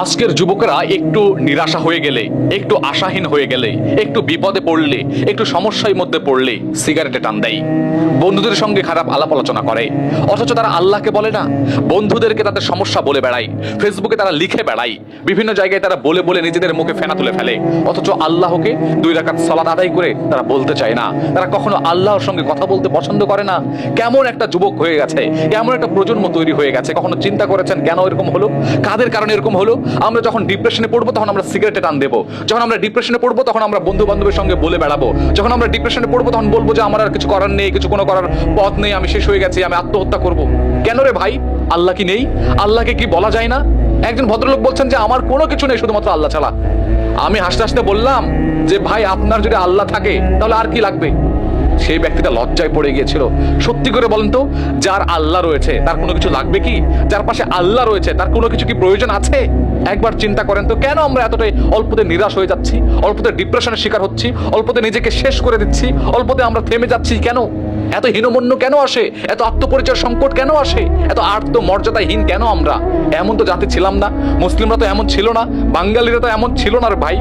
আজকের যুবকেরা একটু নিরাশা হয়ে গেলে, একটু আশাহীন হয়ে গেলে, একটু বিপদে পড়লে, একটু সমস্যার মধ্যে পড়লে সিগারেটে টান দেয়, বন্ধুদের সঙ্গে খারাপ আলাপ আলোচনা করে। অথচ তারা আল্লাহকে বলে না, বন্ধুদেরকে তাদের সমস্যা বলে বেড়ায়, ফেসবুকে তারা লিখে বেড়ায়, বিভিন্ন জায়গায় তারা বলে বলে নিজেদের মুখে ফেনা তুলে ফেলে। অথচ আল্লাহকে 2 রাকাত সালাত আদায় করে তারা বলতে চায় না, তারা কখনো আল্লাহর সঙ্গে কথা বলতে পছন্দ করে না। কেমন একটা যুবক হয়ে গেছে, কেমন একটা প্রজন্ম তৈরি হয়ে গেছে। কখনো চিন্তা করেছেন কেন এরকম হলো, কাদের কারণে এরকম হলো? আমরা যখন ডিপ্রেশনে পড়বো তখন আমরা সিগারেটে টান দেবো, যখন আমরা ডিপ্রেশনে পড়বো তখন আমরা বন্ধু বান্ধবের সঙ্গে বলে বেড়াবো, যখন আমরা ডিপ্রেশনে পড়বো তখন বলবো যে আমার আর কিছু করার নেই, কিছু কোনো করার পথ নেই, আমি শেষ হয়ে গেছি, আমি আত্মহত্যা করব। কেন রে ভাই? আল্লাহ কি নেই? আল্লাহকে কি বলা যায় না? একজন ভদ্রলোক বলছেন যে আমার কোনো কিছু নেই শুধুমাত্র আল্লাহ ছাড়া। আমি হাসতে হাসতে বললাম যে ভাই, আপনার যদি আল্লাহ থাকে তাহলে আর কি লাগবে? সেই ব্যক্তিটা লজ্জায় পড়ে গিয়েছিল। সত্যি করে বলেন তো, যার আল্লাহ রয়েছে তার কোনো কিছু লাগবে কি? যার পাশে আল্লাহ রয়েছে তার কোনো কিছু কি প্রয়োজন আছে? একবার চিন্তা করেন তো, কেন আমরা এতটাই অল্পতে নিরাশ হয়ে যাচ্ছি, অল্পতে ডিপ্রেশনের শিকার হচ্ছি, অল্পতে নিজেকে শেষ করে দিচ্ছি, অল্পতে আমরা থেমে যাচ্ছি কেন? এত হীনমন্য কেন আসে? এত আত্মপরিচয় সংকট কেন আসে? এত আত্মমর্যাদাহীন কেন আমরা? এমন তো জাতি ছিলাম না, মুসলিমরা তো এমন ছিল না, বাঙালিরা তো এমন ছিল না রে ভাই।